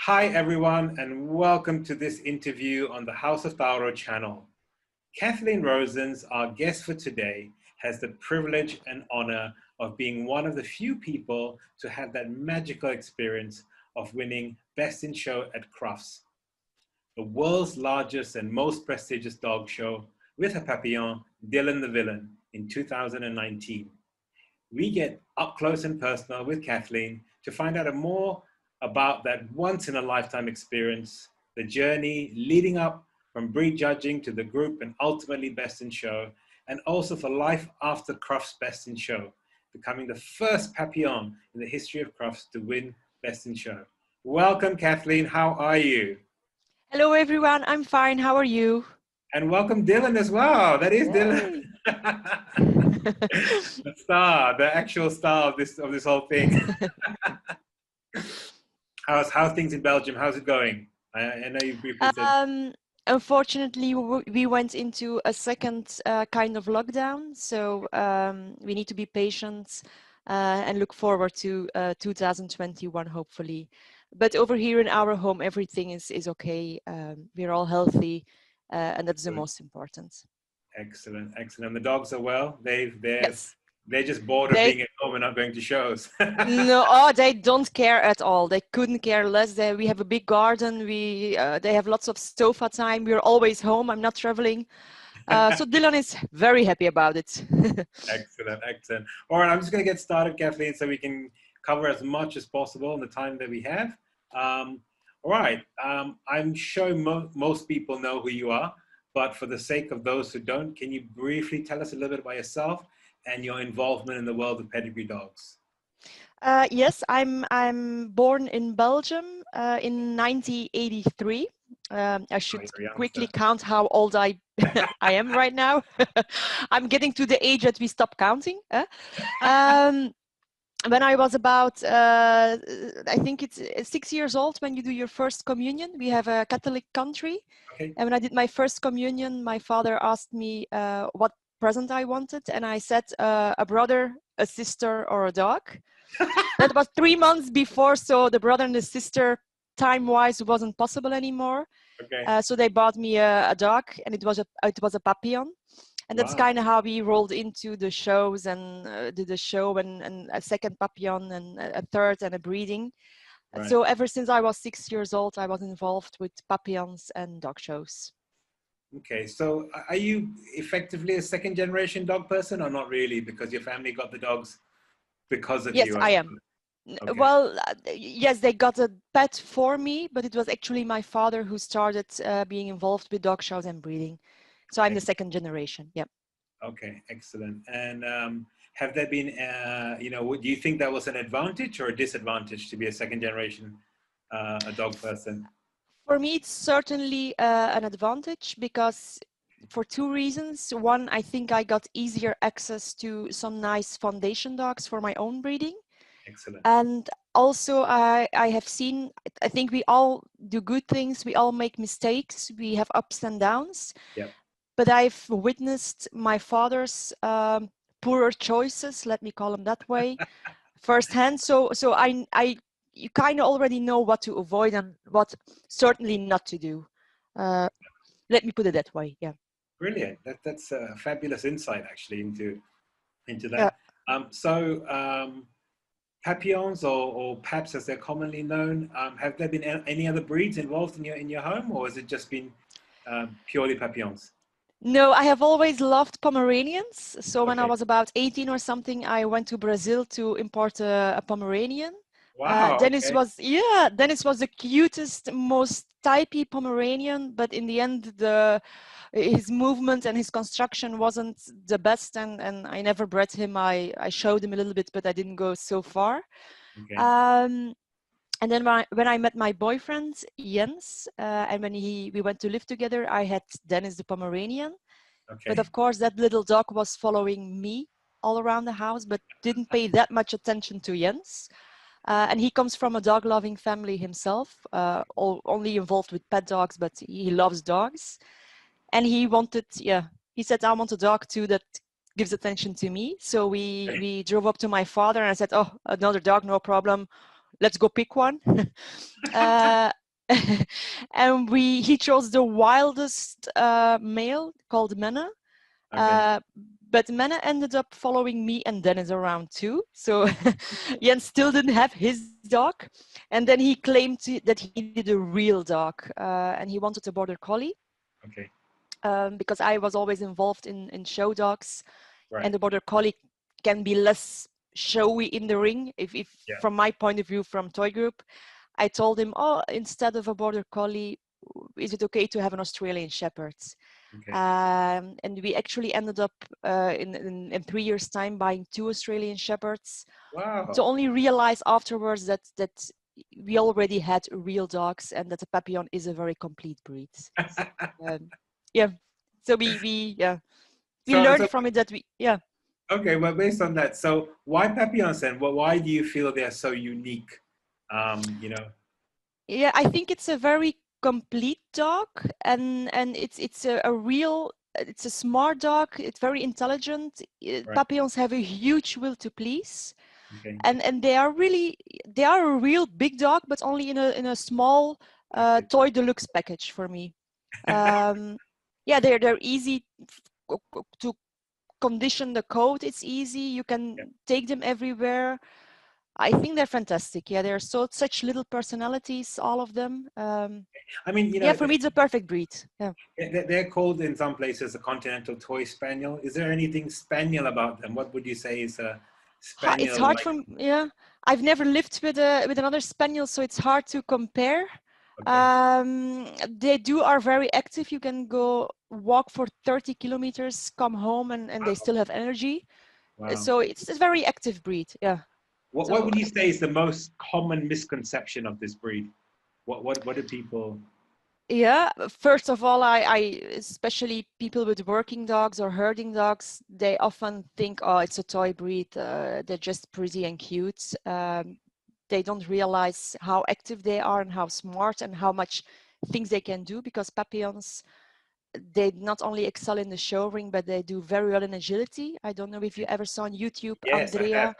Hi everyone, and welcome to this interview on the House of Tauro channel. Kathleen Roosens, our guest for today, has the privilege and honor of being one of the few people to have that magical experience of winning Best in Show at Crufts, the world's largest and most prestigious dog show, with her Papillon Dylan the Villain in 2019. We get up close and personal with Kathleen to find out more about that once-in-a-lifetime experience, the journey leading up from breed judging to the group and ultimately Best in Show, and also for life after Crufts Best in Show, becoming the first Papillon in the history of Crufts to win Best in Show. Welcome, Kathleen. How are you? Hello, everyone. I'm fine. How are you? And welcome, Dylan, as well. That is Yay. Dylan. The star, the actual star of this whole thing. How's things in Belgium? How's it going? I know you briefly said. Unfortunately, we went into a second kind of lockdown, so we need to be patient and look forward to 2021, hopefully. But over here in our home, everything is okay. We're all healthy, and that's the most important. Excellent, excellent. And the dogs are well. Yes. They're just bored of being at home and not going to shows. No, they don't care at all. They couldn't care less. We have a big garden. They have lots of sofa time. We're always home. I'm not traveling. So Dylan is very happy about it. Excellent, excellent. All right, I'm just going to get started, Kathleen, so we can cover as much as possible in the time that we have. All right, I'm sure most people know who you are, but for the sake of those who don't, can you briefly tell us a little bit about yourself and your involvement in the world of pedigree dogs? Yes, I'm born in Belgium in 1983. I should quickly count how old I am right now. I'm getting to the age that we stop counting. When I was about, I think it's 6 years old when you do your first communion. We have a Catholic country. Okay. And when I did my first communion, my father asked me what present I wanted. And I said a brother, a sister, or a dog. That was 3 months before. So the brother and the sister, time-wise, wasn't possible anymore. Okay. So they bought me a dog, and it was a Papillon. And that's kind of how we rolled into the shows and did a show and a second Papillon and a third and a breeding. Right. So ever since I was 6 years old, I was involved with Papillons and dog shows. Okay, so are you effectively a second generation dog person or not really, because your family got the dogs because of you? Yes, I am. Okay. Well, yes, they got a pet for me, but it was actually my father who started being involved with dog shows and breeding. So I'm the second generation. Yeah. Okay, excellent. And have there been, do you think that was an advantage or a disadvantage to be a second generation a dog person? For me, it's certainly an advantage because for two reasons. One, I think I got easier access to some nice foundation dogs for my own breeding. Excellent. And also I have seen, I think we all do good things. We all make mistakes. We have ups and downs. Yeah. But I've witnessed my father's poorer choices, let me call them that way, firsthand. So you kind of already know what to avoid and what certainly not to do. Let me put it that way. Yeah. Brilliant. That's a fabulous insight actually into that. Yeah. Papillons or Paps as they're commonly known, have there been any other breeds involved in your home, or has it just been purely Papillons? No, I have always loved Pomeranians. So when I was about 18 or something, I went to Brazil to import a Pomeranian. Wow. Dennis was the cutest, most typey Pomeranian, but in the end, his movement and his construction wasn't the best, and I never bred him. I showed him a little bit, but I didn't go so far. Okay. And then when I met my boyfriend, Jens, and when we went to live together, I had Dennis the Pomeranian. Okay. But of course, that little dog was following me all around the house, but didn't pay that much attention to Jens. And he comes from a dog-loving family himself, only involved with pet dogs, but he loves dogs. And he said, I want a dog too that gives attention to me. So we drove up to my father and I said, oh, another dog, no problem. let's go pick one. uh, and he chose the wildest male called Mena. Okay. But Mena ended up following me and Dennis around too. So Jens still didn't have his dog. And then he claimed that he needed a real dog and he wanted a border collie. Okay. Because I was always involved in show dogs, Right. and the border collie can be less showy in the ring. If Yeah. from my point of view, from Toy Group, I told him, oh, instead of a border collie, is it okay to have an Australian Shepherd? Okay. And we actually ended up in 3 years' time buying 2 Australian Shepherds, to Wow. only realize afterwards that we already had real dogs and that the Papillon is a very complete breed. Yeah, so we learned So from it that okay, well, based on that, so why Papillons then? Well, why do you feel they're so unique? You know, yeah, I think it's a very complete dog, and it's a real, it's a smart dog. It's very intelligent. right? Papillons have a huge will to please, Okay, and they are a real big dog, but only in a small package. toy deluxe package for me. Yeah, they're easy to condition the coat. It's easy. You Yeah. can take them everywhere. I think they're fantastic. Yeah, they're such little personalities, all of them. I mean, you Yeah, know, for me, it's a perfect breed. Yeah. they're called in some places a continental toy spaniel. Is there anything spaniel about them? What would you say is a It's spaniel hard like? for yeah. I've never lived with another spaniel, so it's hard to compare. Okay. They are very active. You can go walk for 30 kilometers, come home, and they Wow. still have energy. Wow. So it's a very active breed. Yeah. What So would you say is the most common misconception of this breed? What do people? yeah, first of all, I especially people with working dogs or herding dogs, they often think, oh, it's a toy breed. They're just pretty and cute. They don't realize how active they are and how smart and how much things they can do, because Papillons, they not only excel in the show ring, but they do very well in agility. I don't know if you ever saw on YouTube Yes, I have. Andrea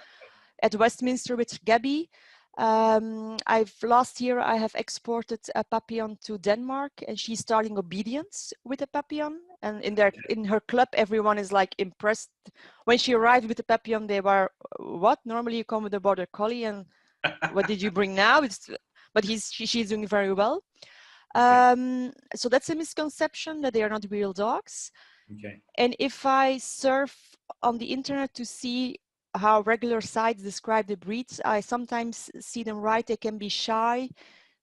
at Westminster with Gabby. Last year I have exported a Papillon to Denmark, and she's starting obedience with a Papillon. And in her club, everyone is like impressed. When she arrived with the Papillon, they were, what? Normally you come with a border collie, and what did you bring now? But she's doing very well. Okay. So that's a misconception, that they are not real dogs. Okay. And if I surf on the internet to see how regular sites describe the breeds, I sometimes see them right. They can be shy.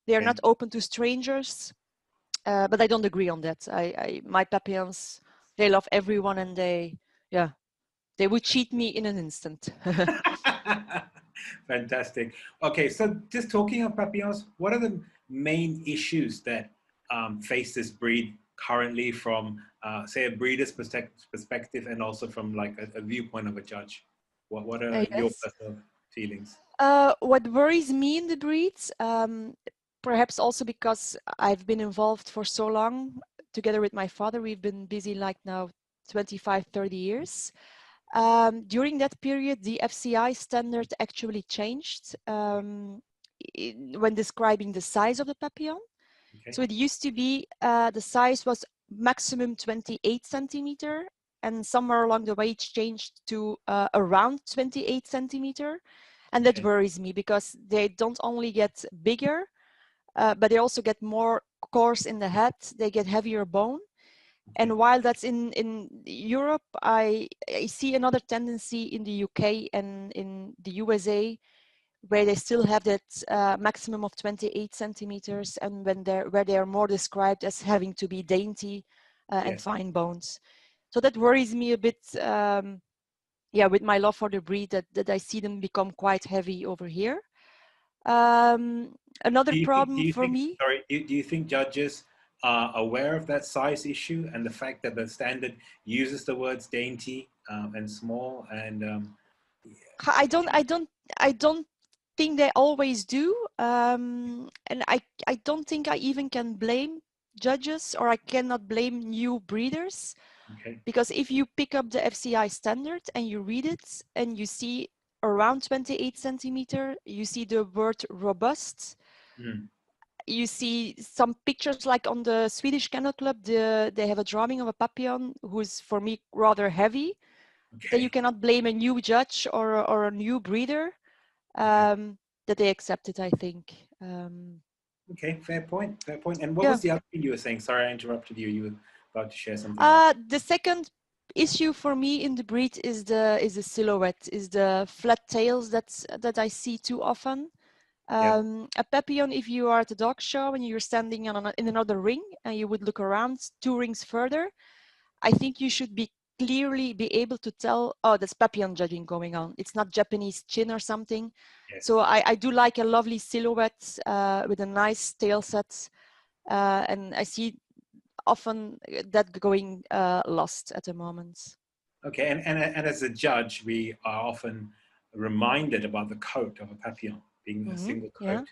They are Okay. not open to strangers. But I don't agree on that. My Papillons, they love everyone, and they would cheat me in an instant. Fantastic. Okay, so just talking of papillons, what are the main issues that face this breed currently from, say, a breeder's perspective, and also from like a viewpoint of a judge? What are your Yes. personal feelings? What worries me in the breeds, perhaps also because I've been involved for so long, together with my father, we've been busy like now 25, 30 years. During that period, the FCI standard actually changed when describing the size of the papillon. Okay. So it used to be the size was maximum 28 centimeter, and somewhere along the way it changed to around 28 centimeter. And that Okay. worries me, because they don't only get bigger, but they also get more coarse in the head. They get heavier bone. Okay. And while that's in Europe, I see another tendency in the UK and in the USA, where they still have that maximum of 28 centimeters, and where they are more described as having to be dainty and Yes. fine bones. So that worries me a bit. With my love for the breed, that I see them become quite heavy over here. Another Do problem you for think, me. sorry, do you think judges are aware of that size issue and the fact that the standard uses the words dainty and small and I don't think they always do, and I don't think I even can blame judges, or I cannot blame new breeders, okay, because if you pick up the FCI standard and you read it and you see around 28 centimeter. You see the word robust. Mm. You see some pictures like on the Swedish Kennel Club, they have a drawing of a Papillon who's for me rather heavy. Then you Okay. cannot blame a new judge or a new breeder Okay. that they accepted, I think. Okay. Fair point. Fair point. And what Yeah. was the other thing you were saying? Sorry, I interrupted you. You were about to share something else. The second issue for me in the breed is the silhouette, is the flat tails that I see too often. Yeah. A Papillon, if you are at a dog show and you're standing in another ring and you would look around 2 rings further, I think you should clearly be able to tell, oh, there's Papillon judging going on. It's not Japanese chin or something. Yes. So I do like a lovely silhouette with a nice tail set. And I see often that going lost at the moment. Okay. And as a judge, we are often reminded about the coat of a Papillon being a single Yeah. coat.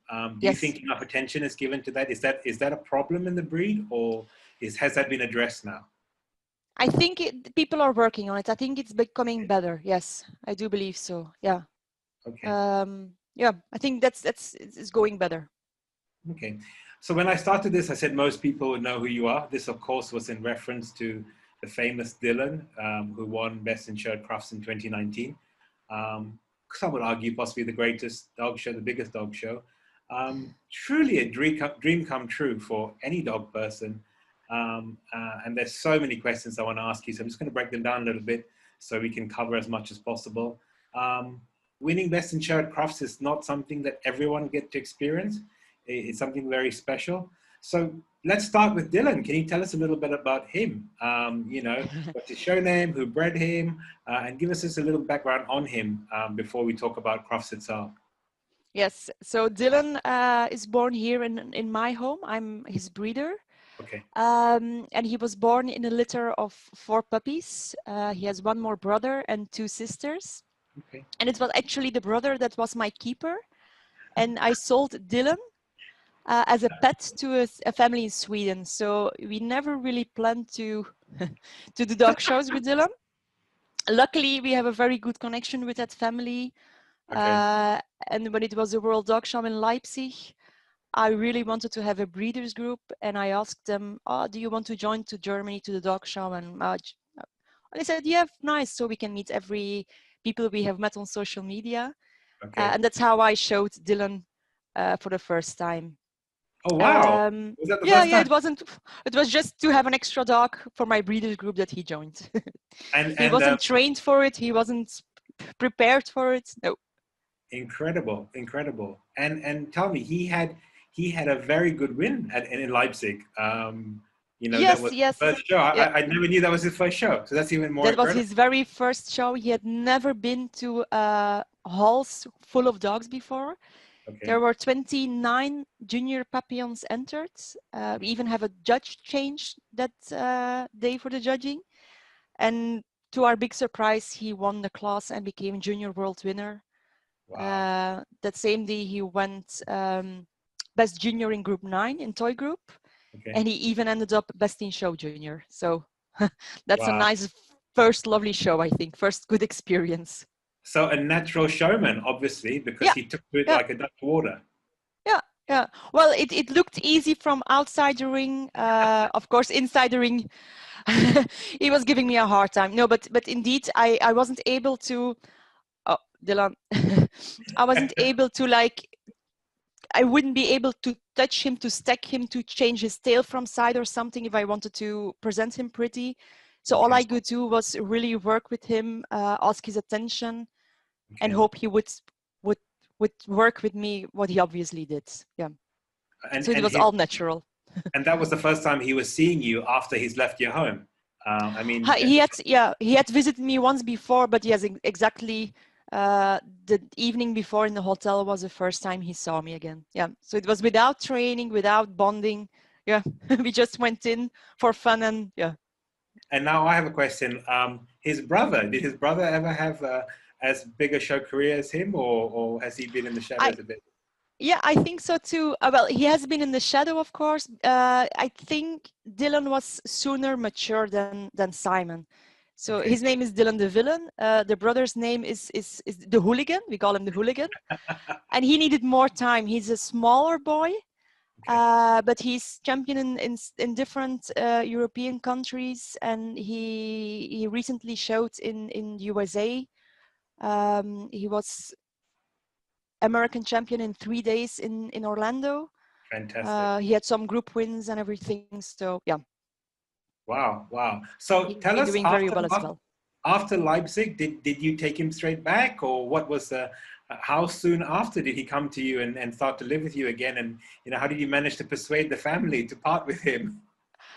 Do you Yes. think enough attention is given to that? Is that a problem in the breed, or has that been addressed now? I think people are working on it. I think it's becoming better. Yes, I do believe so. Yeah. Okay. Yeah, I think it's going better. Okay. So when I started this, I said most people would know who you are. This, of course, was in reference to the famous Dylan, who won Best in Show Crufts in 2019. Some would argue possibly the greatest dog show, the biggest dog show. Truly a dream come true for any dog person. And there's so many questions I want to ask you, so I'm just going to break them down a little bit so we can cover as much as possible. Winning Best in Show at Crufts is not something that everyone gets to experience. It's something very special. So let's start with Dylan. Can you tell us a little bit about him? What's his show name, who bred him, and give us just a little background on him before we talk about Crufts itself. Yes, so Dylan is born here in my home. I'm his breeder. Okay. And he was born in a litter of 4 puppies. He has 1 more brother and 2 sisters. Okay. And it was actually the brother that was my keeper. And I sold Dylan as a pet to a family in Sweden. So we never really planned to do dog shows with Dylan. Luckily, we have a very good connection with that family. Okay. And when it was the World Dog Show in Leipzig, I really wanted to have a breeders group, and I asked them, "Oh, do you want to join to Germany to the dog show?" And they said, "Yeah, nice." So we can meet every people we have met on social media, Okay. and that's how I showed Dylan for the first time. Oh, wow. Was that the first Yeah, time? it wasn't. It was just to have an extra dog for my breeders group that he joined. He And wasn't trained for it. He wasn't prepared for it. No. incredible, incredible. And tell me, he had a very good win in Leipzig. That was the Yes. first show. Yeah. I never knew that was his first show, so that's even more That was incredible. his very first show. He had never been to halls full of dogs before. Okay. There were 29 junior Papillons entered. We even have a judge change that day for the judging. And to our big surprise, he won the class and became junior world winner. Wow. That same day, he went best junior in group 9 in toy group. Okay. And he even ended up best in show junior. So that's a Wow. nice first lovely show, I think. First good experience. So a natural showman, obviously, because he took to it like a duck to water. Yeah. Well, it looked easy from outside the ring. Of course, inside the ring, he was giving me a hard time. No, but indeed, I wasn't able to. Oh, Dylan, I wasn't able to I wouldn't be able to touch him, to stack him, to change his tail from side or something if I wanted to present him pretty. So all I could do was really work with him, ask his attention, and hope he would work with me what he obviously did. Yeah. So it was all natural. And that was the first time he was seeing you after he's left your home. I mean, he had visited me once before, but yes, exactly. The evening before in the hotel was the first time he saw me again. Yeah. So it was without training, without bonding. Yeah. We just went in for fun and yeah. And now I have a question. Did his brother ever have as big a show career as him, or has he been in the shadows a bit? Yeah, I think so too. Well, he has been in the shadow, of course. I think Dylan was sooner mature than Simon. So Okay. his name is Dylan the Villain. The brother's name is the Hooligan. We call him the Hooligan. And he needed more time. He's a smaller boy, Okay. but he's champion in different European countries. And he recently showed in USA. He was American champion in 3 days in Orlando. Fantastic. He had some group wins and everything. So yeah, Wow. Wow. So he's tell been us doing very well as well. after Leipzig, did you take him straight back, or what was the how soon after did he come to you and start to live with you again? And how did you manage to persuade the family to part with him?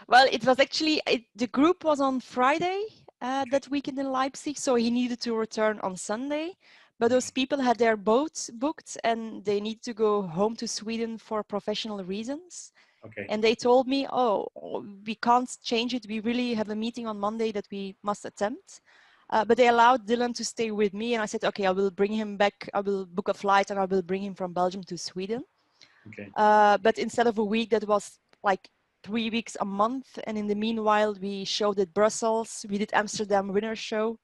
Well, it was actually, the group was on Friday Okay. that weekend in Leipzig, so he needed to return on Sunday. But those Okay. people had their boats booked and they need to go home to Sweden for professional reasons. Okay. And they told me, oh, we can't change it. We really have a meeting on Monday that we must attempt. But they allowed Dylan to stay with me. And I said, okay, I will bring him back. I will book a flight and I will bring him from Belgium to Sweden. Okay. But instead of a week, that was like 3 weeks, a month. And in the meanwhile, we showed at Brussels. We did Amsterdam Winter Show.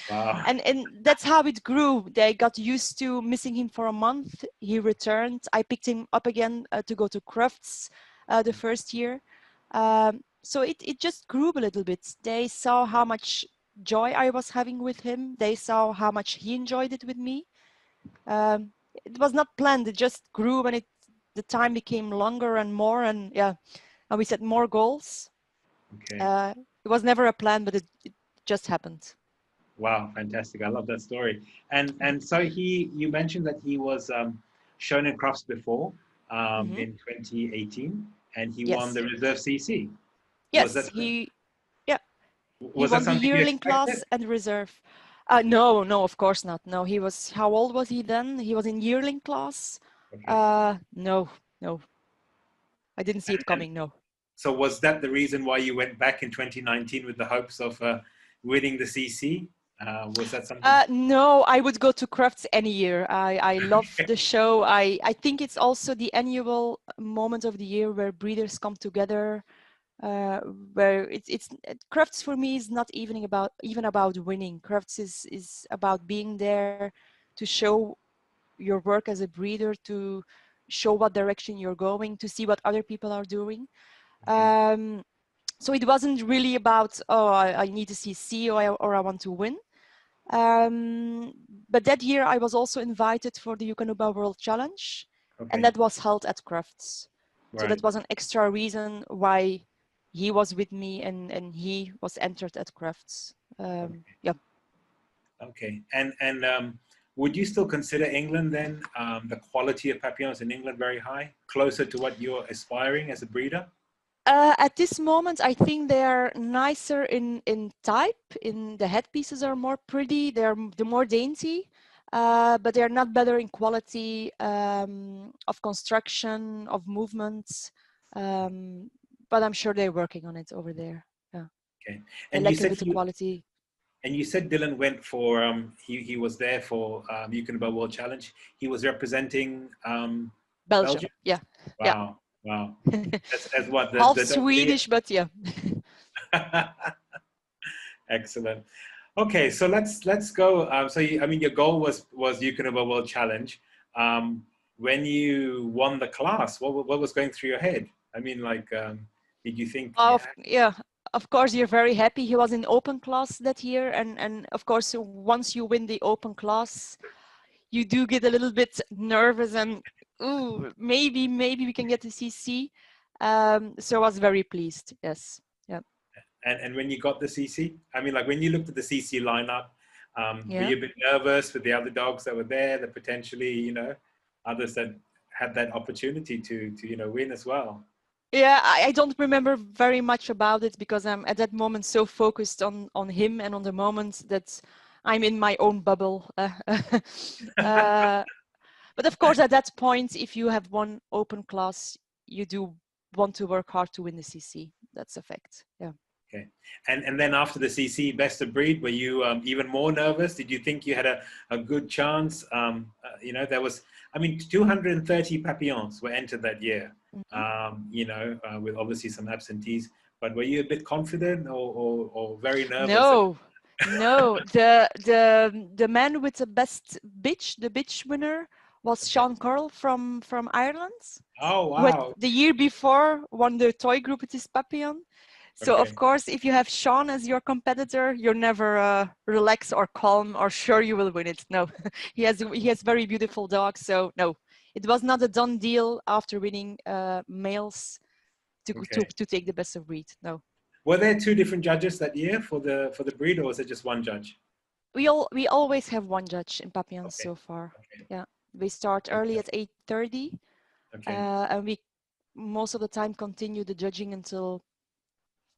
Wow. And that's how it grew. They got used to missing him for a month. He returned. I picked him up again to go to Crufts the first year. So it just grew a little bit. They saw how much joy I was having with him. They saw how much he enjoyed it with me. It was not planned. It just grew when the time became longer and more. And yeah, and we set more goals. Okay. It was never a plan, but it just happened. Wow, fantastic! I love that story. And so you mentioned that he was shown in Crufts before Mm-hmm. in 2018, and he won Yes. the reserve CC. Was Yes, that yeah, he was that won the something you yearling expected? class and reserve. No, of course not. No, how old was he then? He was in yearling class. Okay. No, no, I didn't see it And coming. No. so was that the reason why you went back in 2019 with the hopes of winning the CC? Was that something? No, I would go to Crafts any year. I love the show. I think it's also the annual moment of the year where breeders come together. Where Crafts for me is not even about winning. Crafts is about being there to show your work as a breeder, to show what direction you're going, to see what other people are doing. Okay. So it wasn't really about, oh, I need to see C or I want to win. But that year I was also invited for the Yukonuba World Challenge, and Okay. that was held at Crufts. So Right. that was an extra reason why he was with me and he was entered at Crufts. Okay. Yeah. Okay. And would you still consider England then the quality of papillons in England very high, closer to what you're aspiring as a breeder? At this moment, I think they are nicer in type. In the headpieces are more pretty. They're more dainty, but they're not better in quality of construction, of movements. But I'm sure they're working on it over there. Yeah, Okay. they And you lack a said bit of quality. Dylan went for he was there for Yukonba World Challenge. He was representing Belgium. Belgium. Yeah, yeah. Wow. Wow. As what Half the dog year? Swedish, but yeah. Excellent. Okay, so let's go. So I mean, your goal was Yukonba World Challenge. When you won the class, what was going through your head? I mean, like, did you think, yeah, Yeah, of course you're very happy. He was in open class that year, and of course once you win the open class, you do get a little bit nervous and ooh, maybe we can get the CC. So I was very pleased. Yes, yeah, and when you got the CC, I mean, like when you looked at the CC lineup, were yeah. you a bit nervous with the other dogs that were there, that potentially, others that had that opportunity to win as well? Yeah, I don't remember very much about it because I'm at that moment so focused on him and on the moment that I'm in my own bubble. But of course, at that point, if you have one open class, you do want to work hard to win the CC. That's a fact. Yeah. Okay. And then after the CC best of breed, were you even more nervous? Did you think you had a good chance? There was, I mean, 230 papillons were entered that year, Mhm. with obviously some absentees. But were you a bit confident or very nervous? No, No, the man with the best bitch, the bitch winner, was Okay. Sean Carroll from Ireland, Oh, who had wow. the year before won the toy group with his Papillon. So of Okay. course, if you have Sean as your competitor, you're never relaxed or calm or sure you will win it. No, he has very beautiful dogs. So no, it was not a done deal after winning males Okay. to take the best of breed. No, Were there two different judges that year for the breed, or was it just one judge? we always have one judge in Papillons Okay. so far. Okay. Yeah, we start early Okay. at 8:30, Okay. and we most of the time continue the judging until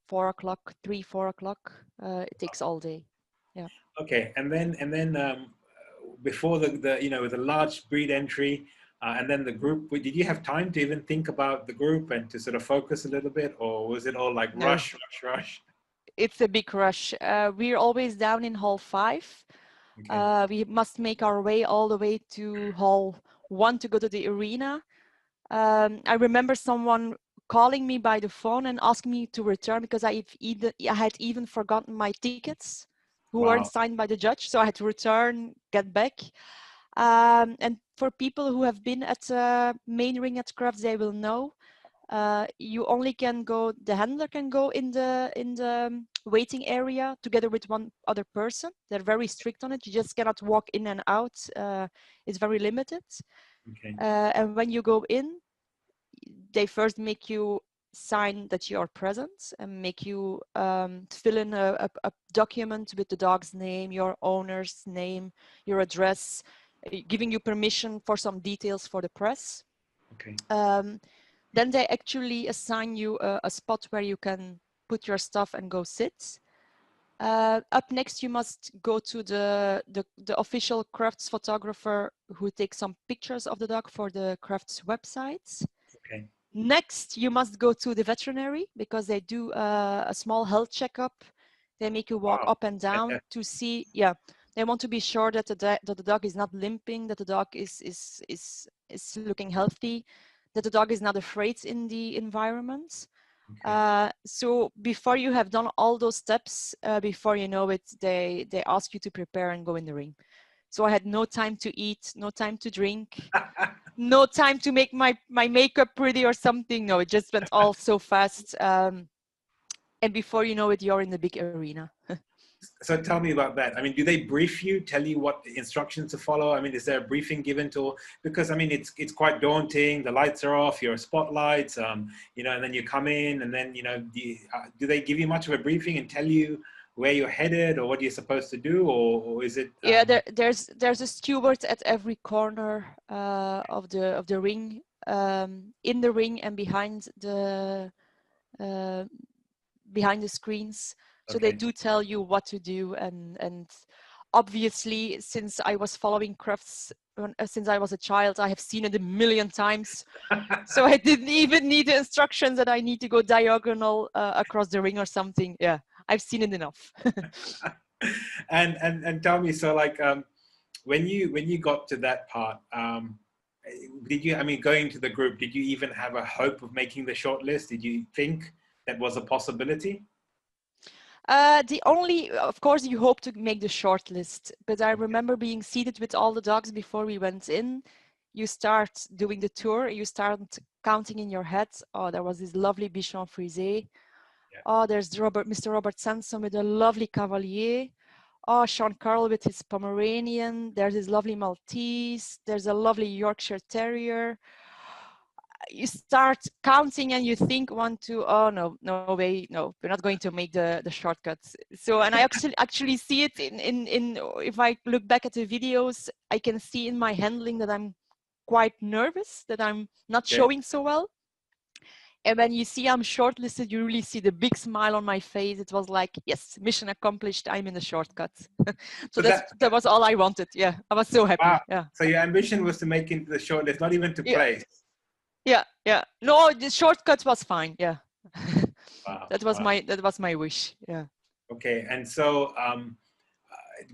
4 o'clock, 3, 4 o'clock. It takes all day. Yeah. Okay. And then before the with the large breed entry, and then the group, did you have time to even think about the group and to sort of focus a little bit, or was it all like No, rush, rush, rush? it's a big rush. We're always down in hall 5. Okay. We must make our way all the way to hall 1 to go to the arena. I remember someone calling me by the phone and asking me to return because I had even forgotten my tickets who weren't Wow. signed by the judge. So I had to return, get back. And for people who have been at the main ring at Crufts, they will know you only can go, the handler can go in the waiting area together with one other person. They're very strict on it. You just cannot walk in and out. It's very limited. Okay. And when you go in, they first make you sign that you are present and make you fill in a document with the dog's name, your owner's name, your address, giving you permission for some details for the press. Okay. Then they actually assign you a spot where you can put your stuff and go sit. Up next, you must go to the official Crufts photographer who takes some pictures of the dog for the Crufts website. Okay. Next, you must go to the veterinary because they do a small health checkup. They make you walk Wow. up and down to see, yeah, they want to be sure that that the dog is not limping, that the dog is looking healthy, that the dog is not afraid in the environment. Okay. So before you have done all those steps, before you know it, they ask you to prepare and go in the ring. So I had no time to eat, no time to drink, no time to make my makeup pretty or something. No, it just went all so fast. And before you know it, you're in the big arena. So tell me about that. I mean, do they brief you, tell you what instructions to follow? I mean, is there a briefing given to? Because I mean, it's quite daunting. The lights are off, your spotlights, and then you come in, and then do they give you much of a briefing and tell you where you're headed or what you're supposed to do, or is it? Yeah, there's a steward at every corner of the ring, in the ring and uh, behind the screens. So they Okay. do tell you what to do, and obviously, since I was following Crufts since I was a child, I have seen it a million times. So I didn't even need the instructions that I need to go diagonal across the ring or something. Yeah, I've seen it enough. And tell me, so like when you got to that part, did you? I mean, going to the group, did you even have a hope of making the shortlist? Did you think that was a possibility? Of course, you hope to make the short list, but I remember being seated with all the dogs before we went in. You start doing the tour, you start counting in your head. Oh, there was this lovely Bichon Frisé. Yeah. Oh, there's Mr. Robert Sanson with a lovely Cavalier. Oh, Sean Carroll with his Pomeranian. There's his lovely Maltese. There's a lovely Yorkshire Terrier. You start counting and you think 1, 2, oh no way, no, we're not going to make the shortcuts. So, and I actually see it in if I look back at the videos, I can see in my handling that I'm quite nervous, that I'm not Okay. showing so well. And when you see I'm shortlisted, you really see the big smile on my face. It was like, yes, mission accomplished. I'm in the shortcut. So So that that was all I wanted. Yeah, I was so happy. wow. Yeah. So your ambition was to make into the shortlist, not even to Yeah. place. Yeah. No, the shortcut was fine. Yeah. Wow. That was my wish. Yeah. Okay. And so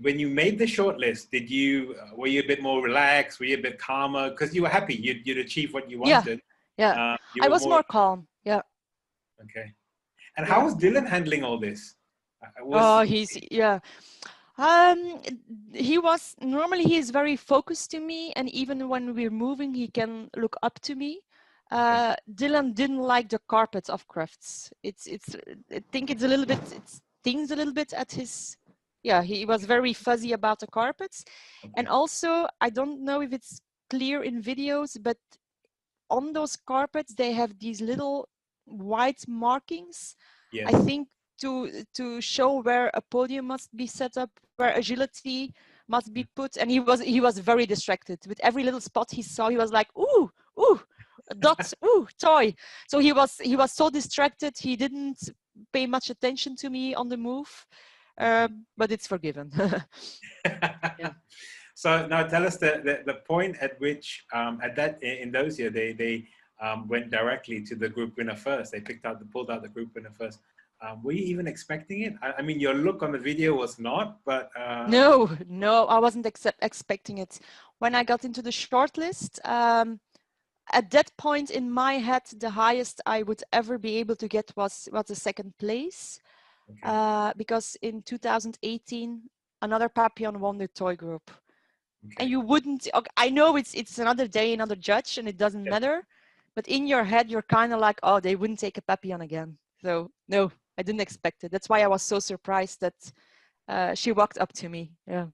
when you made the shortlist, were you a bit more relaxed? Were you a bit calmer? Because you were happy. You'd achieved what you Yeah. wanted. Yeah. You I were was more more calm. Yeah. okay. And how Yeah. was Dylan handling all this? Was Oh, yeah. Um, he was normally he is very focused to me, and even when we're moving, he can look up to me. okay. Dylan didn't like the carpet of Crufts. It's I think it's a little bit it stings a little bit at his. Yeah, he was very fuzzy about the carpets, and Okay. also I don't know if it's clear in videos, but on those carpets they have these little white markings. I Yes. think to show where a podium must be set up, where agility must be put, and he was very distracted with every little spot he saw. He was like, ooh, ooh, dot, ooh, toy. So he was so distracted. He didn't pay much attention to me on the move, but it's forgiven. Yeah. So now tell us the point at which at that in those years they went directly to the group winner first. They pulled out the group winner first. Were you even expecting it? I mean, your look on the video was not, but No, no, I wasn't expecting it. When I got into the shortlist, at that point in my head, the highest I would ever be able to get was a second place, okay, because in 2018, another Papillon won the toy group. And okay, you wouldn't, I know it's another day, another judge, and it doesn't yes. matter, but in your head, you're kind of like, oh, they wouldn't take a Papillon again. So no, I didn't expect it. That's why I was so surprised that she walked up to me. Yeah.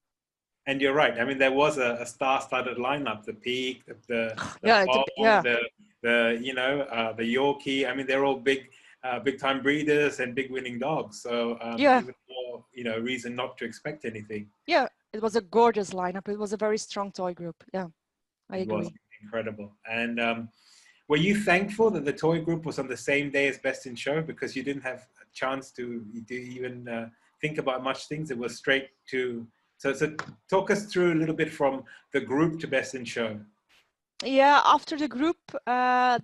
And you're right. I mean, there was a star-studded lineup: the Peak, the Yeah, Pong, yeah, the Yorkie. I mean, they're all big time breeders and big winning dogs. So yeah, even more, reason not to expect anything. yeah. It was a gorgeous lineup. It was a very strong toy group. Yeah, I It was agree. incredible. And were you thankful that the toy group was on the same day as Best in Show, because you didn't have a chance to even think about much things? It was straight to. So talk us through a little bit from the group to Best in Show. Yeah, after the group,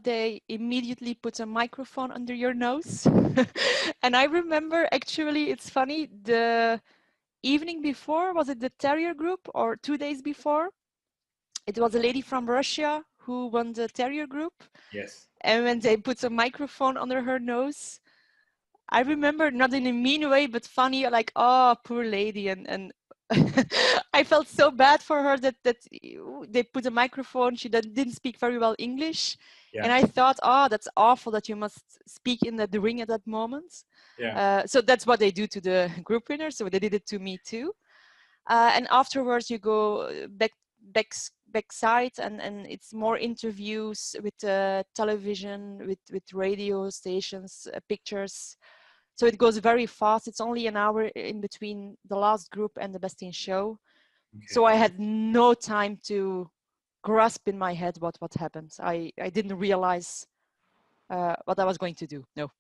they immediately put a microphone under your nose. And I remember, actually, it's funny, the evening before, was it the Terrier group or 2 days before? It was a lady from Russia who won the Terrier group. Yes. And when they put a microphone under her nose, I remember, not in a mean way, but funny, like, oh, poor lady. And I felt so bad for her that they put a microphone. She didn't speak very well English. Yeah. And I thought, oh, that's awful that you must speak in the ring at that moment. Yeah. So that's what they do to the group winner. So they did it to me too. And afterwards, you go backside, and it's more interviews with television, with radio stations, pictures. So it goes very fast. It's only an hour in between the last group and the Best in Show. So Okay. I had no time to grasp in my head what happened. I didn't realize what I was going to do. No,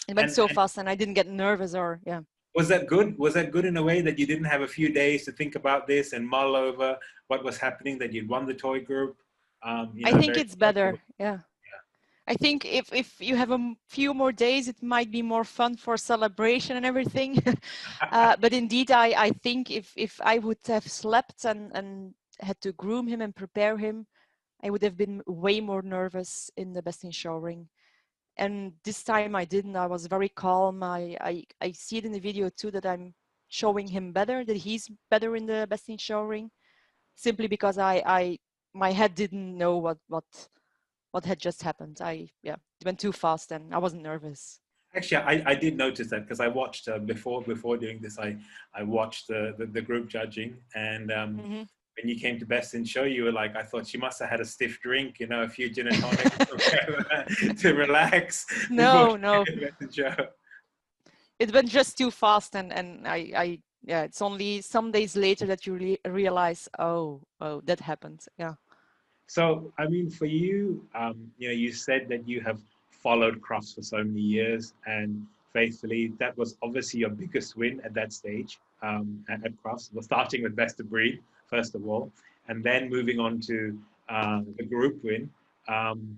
it went so And fast, and I didn't get nervous or yeah. was that good? Was that good in a way that you didn't have a few days to think about this and mull over what was happening? That you'd won the toy group. I think Very it's successful. better. Yeah. I think if you have a few more days, it might be more fun for celebration and everything. But indeed, I think if I would have slept and had to groom him and prepare him, I would have been way more nervous in the Best in Show ring. And this time I didn't. I was very calm. I see it in the video too, that I'm showing him better, that he's better in the Best in Show ring, simply because my head didn't know what had just happened. Yeah, it went too fast and I wasn't nervous. Actually, I did notice that, because I watched before doing this. I watched the group judging, and Mm-hmm. when you came to Best in Show, you were like, I thought she must have had a stiff drink, a few gin and tonics to relax before No, she no, came to Best in Show. it went just too fast, and I yeah, it's only some days later that you realize, oh, that happened. Yeah. So, I mean, for you, you said that you have followed Crufts for so many years and faithfully. That was obviously your biggest win at that stage at Crufts. Well, starting with Best of Breed, first of all, and then moving on to the group win. Um,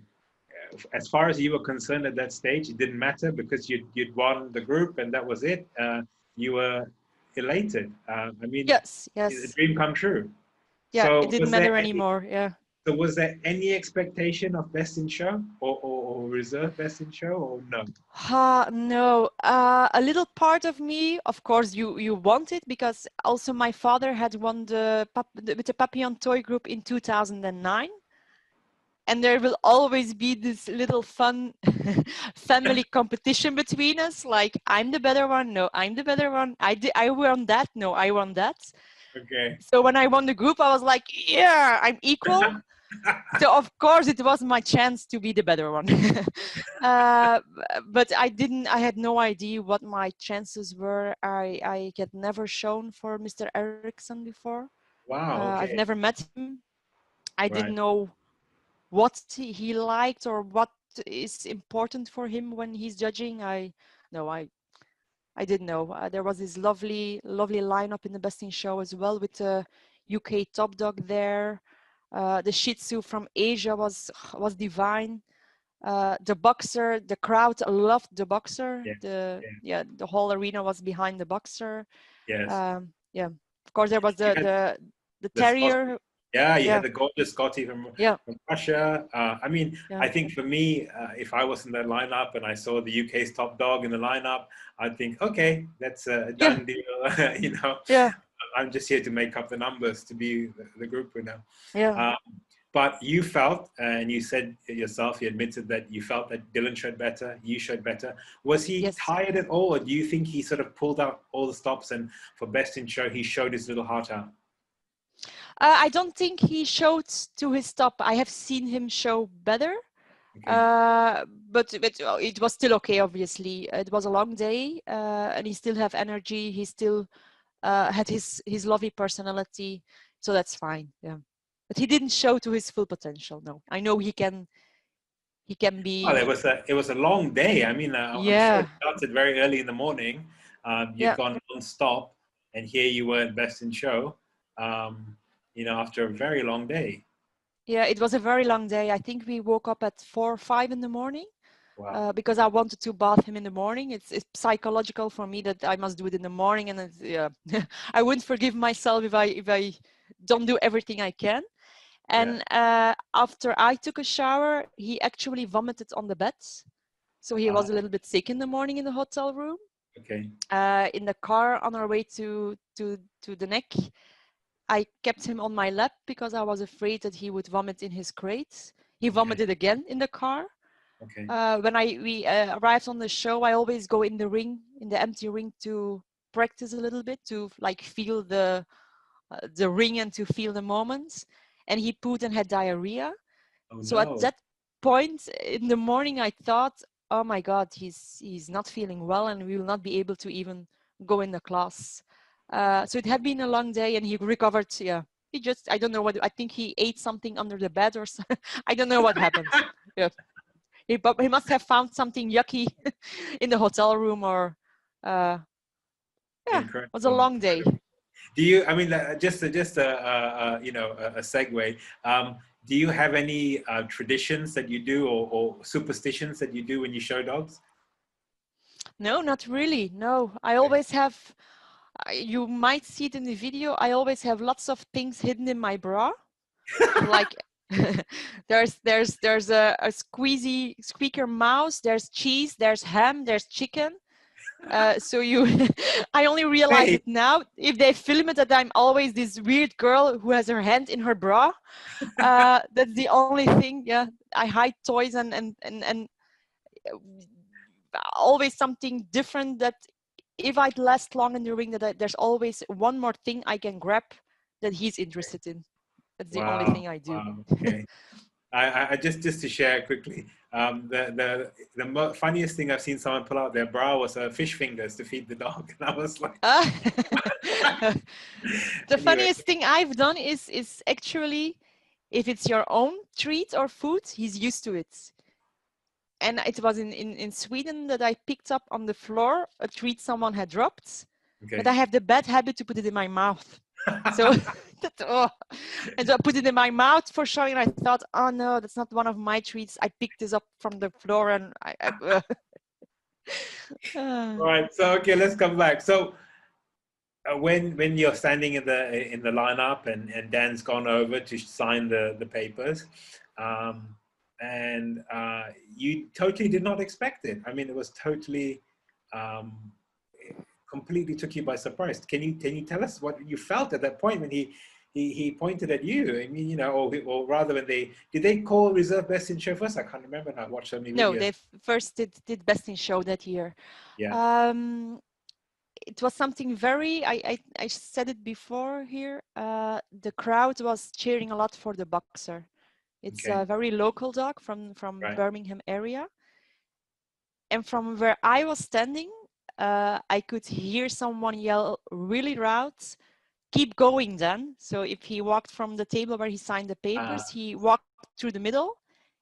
as far as you were concerned at that stage, it didn't matter, because you'd won the group and that was it. You were elated. I mean, Yes, a yes. dream come true. Yeah, it So, didn't was there matter any? anymore. Yeah. So was there any expectation of best in show or reserve best in show or no? No, a little part of me, of course, you want it because also my father had won with the Papillon toy group in 2009. And there will always be this little fun family competition between us. Like, I'm the better one. No, I'm the better one. I won that. No, I won that. Okay. So when I won the group, I was like, yeah, I'm equal. So of course it was my chance to be the better one. uh, but I had no idea what my chances were. I had never shown for Mr. Erickson before. Wow. I've Okay. never met him. I didn't Right. know what he liked or what is important for him when he's judging. No, I didn't know. There was this lovely lineup in the Best in Show as well with the UK top dog there. The Shih Tzu from Asia was divine. The boxer, the crowd loved the boxer. Yes. The whole arena was behind the boxer. Yes. Yeah, of course there was You had the the Scotty. terrier. Yeah, you Yeah, had the gorgeous Scotty yeah, from Russia. I mean, yeah, I think for me, if I was in that lineup and I saw the UK's top dog in the lineup, I'd think, okay, that's a yeah, done deal. You know, yeah, I'm just here to make up the numbers to be the group winner. yeah. Um, but you felt, and you said it yourself, you admitted that you felt that Dylan showed better, you showed better. Was he Yes. tired at all, or do you think he sort of pulled out all the stops and for best in show, he showed his little heart out? I don't think he showed to his top. I have seen him show better, Okay. but it was still okay. Obviously, it was a long day, and he still have energy. He still had his lovely personality, so that's fine. Yeah, but he didn't show to his full potential. No, I know he can. He can Well, be. it was a long day. I mean, I'm sure it Yeah, started very early in the morning. You'd yeah, gone non-stop, and here you were at Best in Show. You know, after a very long day. yeah. It was a very long day. I think we woke up at 4 or 5 in the morning. Wow. Because I wanted to bath him in the morning. It's psychological for me that I must do it in the morning, and yeah, I wouldn't forgive myself if I don't do everything I can. Yeah. And after I took a shower, he actually vomited on the bed, so he was a little bit sick in the morning in the hotel room. Okay. In the car on our way to the neck, I kept him on my lap because I was afraid that he would vomit in his crate. He vomited again in the car. Okay. When we arrived on the show, I always go in the ring, in the empty ring, to practice a little bit, to like feel the ring and to feel the moments. And he pooped and had diarrhea. Oh So at no. that point in the morning, I thought, oh my God, he's not feeling well, and we will not be able to even go in the class. So it had been a long day, and he recovered. Yeah, he just, I don't know what, I think he ate something under the bed or something. I don't know what happened. Yeah. He must have found something yucky in the hotel room, or yeah, it was a Incredible. long day. Do you? I mean, just you know a segue. Do you have any traditions that you do or superstitions that you do when you show dogs? No, not really. No, I Okay. always have. You might see it in the video. I always have lots of things hidden in my bra. Like there's a squeezy squeaker mouse. There's cheese. There's ham. There's chicken. So you, I only realize Hey, it now. If they film it, that I'm always this weird girl who has her hand in her bra. That's the only thing. Yeah, I hide toys and always something different. That if I'd last long in the ring, that there's always one more thing I can grab that he's interested in. That's the only wow, thing I do. wow. Okay. I just to share quickly, the funniest thing I've seen someone pull out their bra was fish fingers to feed the dog, and I was like, Uh, the anyway, funniest thing I've done is actually, if it's your own treat or food, he's used to it. And it was in Sweden that I picked up on the floor a treat someone had dropped, but okay. I have the bad habit to put it in my mouth. So, oh. And so I put it in my mouth for showing, and I thought, oh no, that's not one of my treats. I picked this up from the floor, and All right, so okay, let's come back. So when you're standing in the lineup and Dan's gone over to sign the papers, and you totally did not expect it. I mean, it was totally completely took you by surprise. Can you tell us what you felt at that point when he pointed at you? I mean, you know, or rather, when did they call reserve best in show first? I can't remember now. I watched so many No, videos. they first did best in show that year. Yeah. It was something very, I said it before here, the crowd was cheering a lot for the boxer. It's Okay. a very local dog from Right. Birmingham area. And from where I was standing, I could hear someone yell really loud, "Keep going, Dan." So if he walked from the table where he signed the papers, he walked through the middle,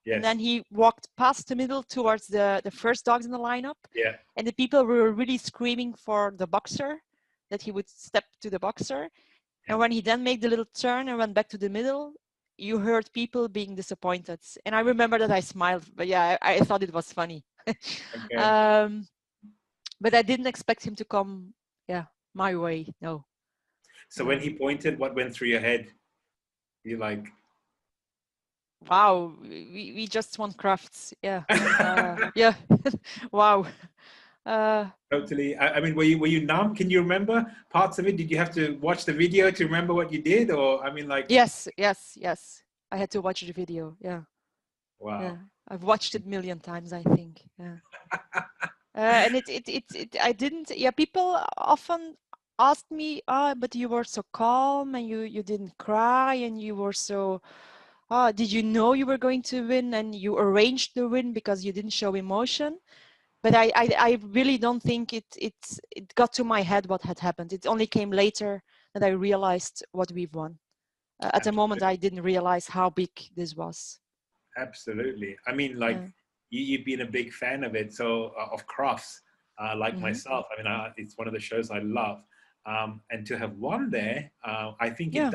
and Yes. then he walked past the middle towards the first dogs in the lineup. Yeah. And the people were really screaming for the boxer, that he would step to the boxer. Yeah. And when he then made the little turn and went back to the middle, you heard people being disappointed. And I remember that I smiled, but yeah, I thought it was funny. Okay. But I didn't expect him to come, yeah, my way. No. So when he pointed, what went through your head? You like, Wow, we just won Crufts. Yeah. Yeah. Wow. totally. I mean, were you numb? Can you remember parts of it? Did you have to watch the video to remember what you did? Or I mean, like, Yes. I had to watch the video. Yeah. wow. Yeah. I've watched it a million times, I think. Yeah. And I didn't, yeah, people often asked me, but you were so calm and you didn't cry and you were so, did you know you were going to win and you arranged the win because you didn't show emotion? But I really don't think it got to my head what had happened. It only came later that I realized what we've won. At the moment, I didn't realize how big this was. Absolutely. I mean, like, Yeah. you've been a big fan of it, so of Crufts, like Mm-hmm. myself. I mean, it's one of the shows I love, and to have won there, I think Yeah.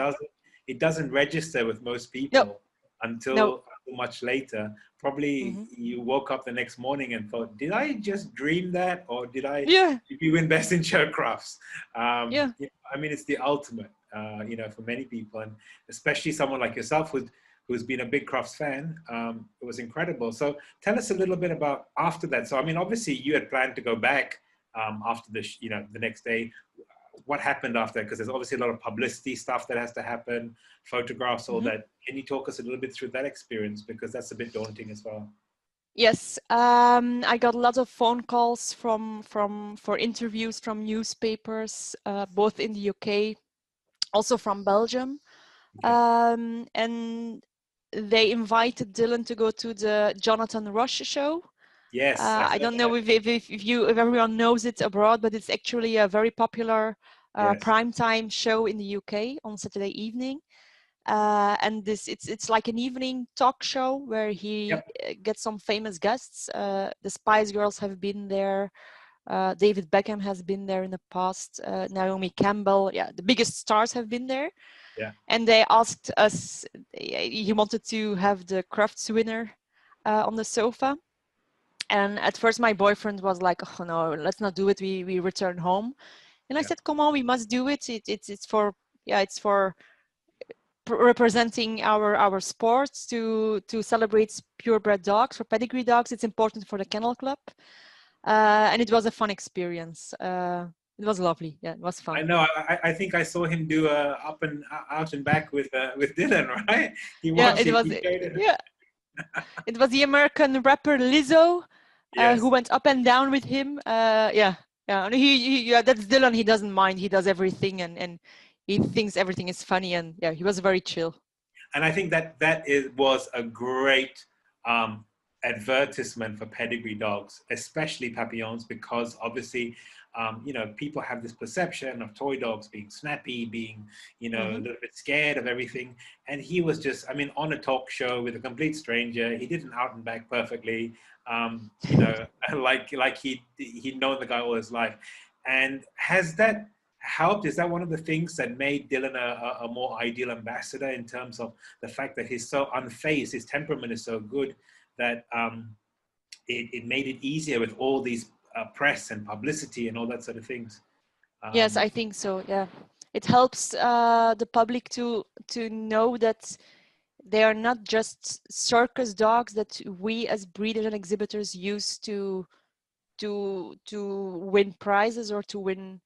it doesn't register with most No. people No. until much later. Probably Mm-hmm. you woke up the next morning and thought, "Did I just dream that, or Yeah. did we win Best in Show Crufts?" Yeah. I mean, it's the ultimate, you know, for many people, and especially someone like yourself who's been a big Crufts fan. It was incredible. So tell us a little bit about after that. So, I mean, obviously you had planned to go back after you know, the next day. What happened after that? Because there's obviously a lot of publicity stuff that has to happen, photographs, all Mm-hmm. that. Can you talk us a little bit through that experience? Because that's a bit daunting as well. Yes, I got a lot of phone calls for interviews from newspapers, both in the UK, also from Belgium. Okay. And they invited Dylan to go to the Jonathan Rush show. Yes, I I saw don't know that. if everyone knows it abroad, but it's actually a very popular Yes. primetime show in the UK on Saturday evening. And it's like an evening talk show where he Yep. gets some famous guests. The Spice Girls have been there. David Beckham has been there in the past. Naomi Campbell, yeah, the biggest stars have been there. Yeah. And they asked us, he wanted to have the Crufts winner on the sofa. And at first my boyfriend was like, oh no, let's not do it. We return home. And I Yeah. said, come on, we must do it. It's for, yeah, it's for representing our sports to celebrate purebred dogs, for pedigree dogs. It's important for the kennel club. And it was a fun experience. It was lovely. Yeah, it was I fun. know. I think I saw him do a up and out and back with Dylan, right? He Yeah, watched it it. was, He showed it. yeah, it was the American rapper Lizzo who Yes. went up and down with him. Yeah, yeah. And yeah, that's Dylan. He doesn't mind. He does everything, and he thinks everything is funny. And yeah, he was very chill. And I think that was a great advertisement for pedigree dogs, especially Papillons, because obviously, you know, people have this perception of toy dogs being snappy, being, you know, a little bit scared of everything. And he was just, I mean, on a talk show with a complete stranger. He did an out and back perfectly, you know, like he'd known the guy all his life. And has that helped? Is that one of the things that made Dylan a more ideal ambassador, in terms of the fact that he's so unfazed, his temperament is so good that it made it easier with all these press and publicity and all that sort of things? Yes, I think so. Yeah, it helps the public to know that they are not just circus dogs that we as breeders and exhibitors use to win prizes or to win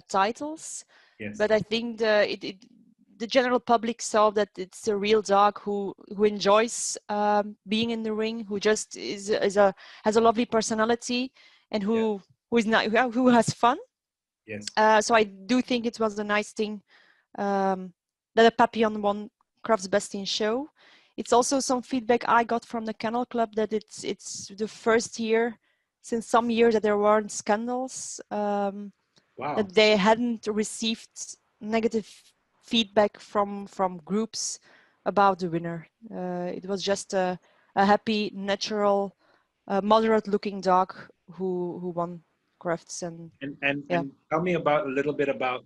titles. Yes. But I think the general public saw that it's a real dog who enjoys being in the ring, who just is a has a lovely personality, and Yeah. who is not who has fun. Yes. So I do think it was a nice thing that a Papillon won Crufts Best in Show. It's also some feedback I got from the Kennel Club that it's the first year since some years that there weren't scandals, Wow. that they hadn't received negative feedback from groups about the winner. It was just a happy, natural, moderate-looking dog who won Crufts, and yeah. And tell me about a little bit about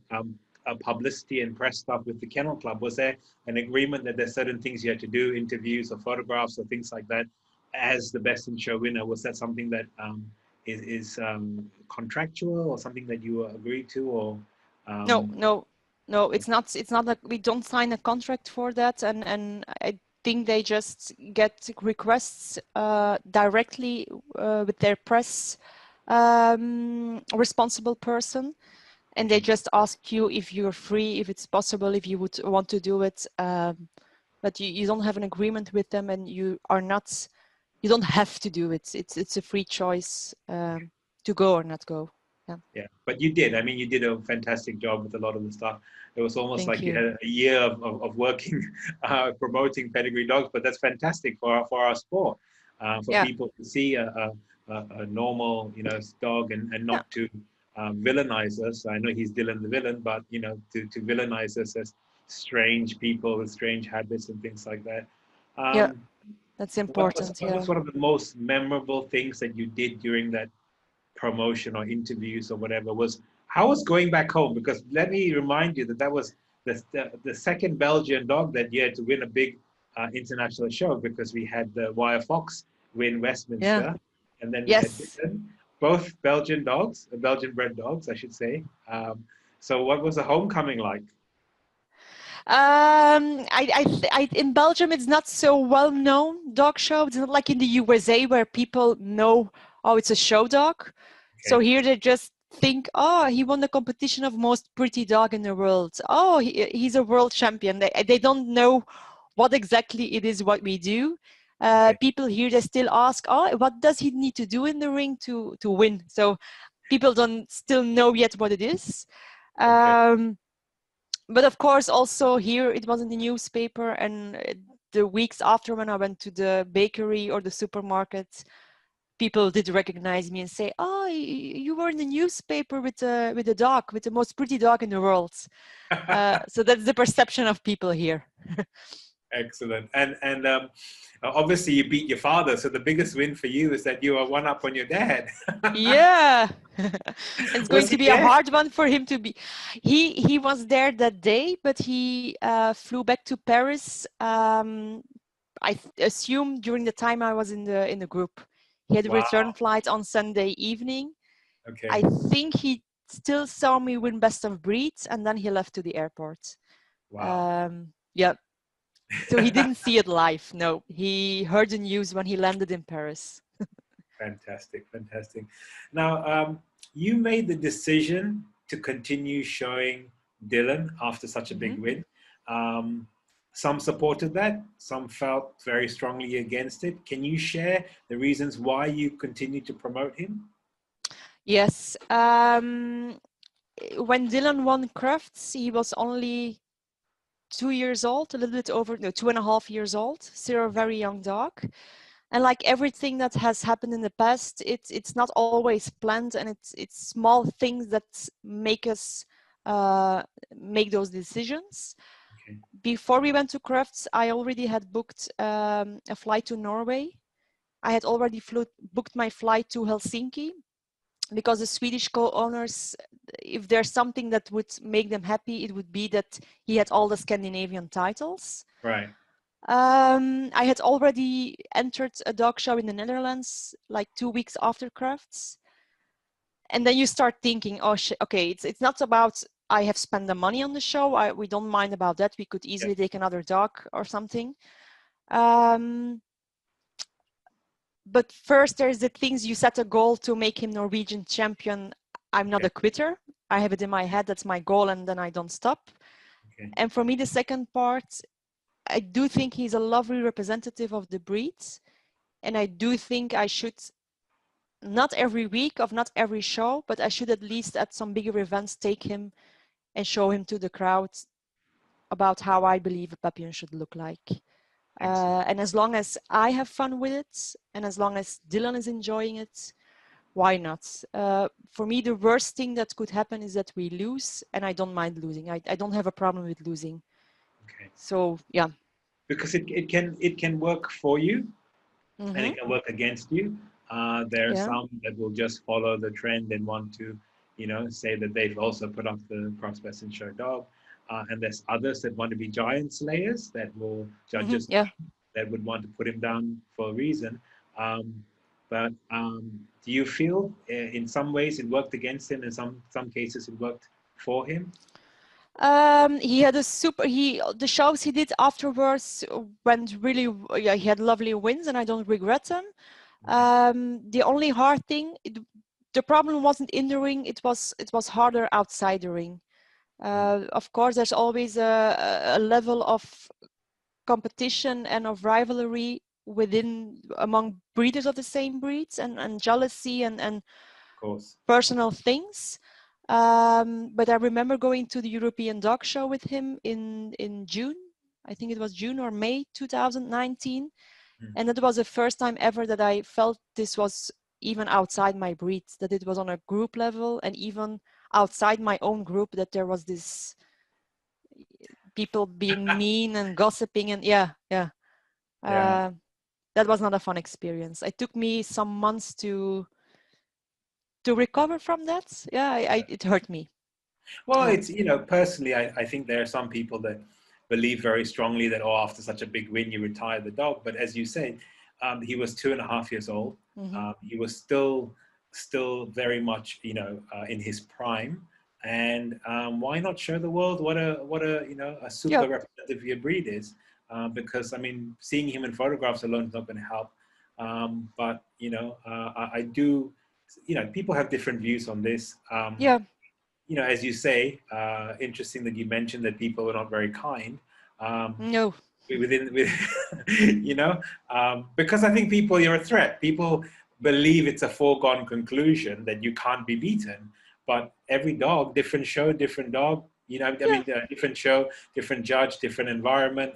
publicity and press stuff with the Kennel Club. Was there an agreement that there's certain things you had to do, interviews or photographs or things like that, as the Best in Show winner? Was that something that is contractual or something that you agreed to, or? No, Um, no, no. It's not. It's not like we don't sign a contract for that, and I think they just get requests directly with their press responsible person, and they okay. just ask you if you're free, if it's possible, if you would want to do it. But you don't have an agreement with them, and you are not. You don't have to do it. It's a free choice to go or not go. Yeah. Yeah, but you did. I mean, you did a fantastic job with a lot of the stuff. It was almost Thank like you you. had a year of working, promoting pedigree dogs. But that's fantastic for our sport, for Yeah. people to see a normal, dog and Yeah. not to villainize us. I know he's Dylan the villain, but to villainize us as strange people with strange habits and things like that. Yeah. Um, That's what was important. what Yeah. was one of the most memorable things that you did during that promotion or interviews or whatever was how was going back home, because let me remind you that that was the second Belgian dog that year to win a big international show, because we had the Wire Fox win Yeah. Westminster, and then we had Yes. Dylan, both Belgian dogs, Belgian bred dogs I should say. So what was the homecoming like? In Belgium, it's not so well known dog show. It's not like in the USA where people know, oh, it's a show dog. So Okay. here they just think, oh, he won the competition of most pretty dog in the world. Oh, he's a world champion. They don't know what exactly it is what we do. Okay. People here, they still ask, oh, what does he need to do in the ring to win? So people don't still know yet what it is. Okay. But of course, also here it was in the newspaper, and the weeks after when I went to the bakery or the supermarket, people did recognize me and say, "Oh, you were in the newspaper with the dog, with the most pretty dog in the world." So that's the perception of people here. Excellent. And obviously you beat your father, so the biggest win for you is that you are one up on your dad. Yeah. It's going Was he to be a there? hard one for him to be. He was there that day, but he flew back to Paris. I assume during the time I was in the group. He had a return Wow. flight on Sunday evening. I Okay. think he still saw me win Best of Breeds, and then he left to the airport. Wow. Yeah. So he didn't see it live. No, he heard the news when he landed in Paris. Fantastic, fantastic. Now, you made the decision to continue showing Dylan after such a big Mm-hmm. win. Um, some supported that, some felt very strongly against it. Can you share the reasons why you continue to promote him? Yes. When Dylan won Crufts, he was only 2 years old, a little bit over, no, 2.5 years old, still a very young dog. And like everything that has happened in the past, it's not always planned, and it's small things that make us uh, make those decisions. Okay. Before we went to Crufts, I already had booked a flight to Norway. I had already booked my flight to Helsinki, because the Swedish co-owners, if there's something that would make them happy, it would be that he had all the Scandinavian titles. Right. I had already entered a dog show in the Netherlands like 2 weeks after Crafts. and then you start thinking, oh shit, okay, it's not about I have spent the money on the show. We don't mind about that. We could easily take another dog or something. But first, there's the things you set a goal to make him Norwegian champion. I'm not a quitter. I have it in my head. That's my goal, and then I don't stop. Okay. And for me, the second part, I do think he's a lovely representative of the breed. And I do think I should, not every week of not every show, but I should at least at some bigger events take him and show him to the crowd about how I believe a Papillon should look like. And as long as I have fun with it, and as long as Dylan is enjoying it, why not? For me, the worst thing that could happen is that we lose, and I don't mind losing. I don't have a problem with losing. Okay. So yeah. Because it can work for you, and it can work against you. There are some that will just follow the trend and want to, say that they've also put up the Crufts Best in Show dog. And there's others that want to be giant slayers that will just that would want to put him down for a reason. But do you feel in some ways it worked against him, in some cases it worked for him? He had the shows he did afterwards went really, he had lovely wins, and I don't regret them. The only hard thing, the problem wasn't in the ring, it was harder outside the ring. Of course, there's always a level of competition and of rivalry among breeders of the same breeds, and jealousy and of course, personal things. But I remember going to the European Dog Show with him in June. I think it was June or May 2019. And that was the first time ever that I felt this was even outside my breed, that it was on a group level, and even outside my own group, that there was this people being mean and gossiping, and that was not a fun experience. It took me some months to recover from that. It hurt me. Well, it's, personally, I think there are some people that believe very strongly that, after such a big win, you retire the dog. But as you said, he was 2.5 years old. He was still very much, in his prime. And why not show the world what a super representative your breed is? Because, I mean, seeing him in photographs alone is not going to help. But, I do, people have different views on this. As you say, interesting that you mentioned that people were not very kind. No. Because I think you're a threat. People believe it's a foregone conclusion that you can't be beaten. But every dog, different show, different dog. Different show, different judge, different environment.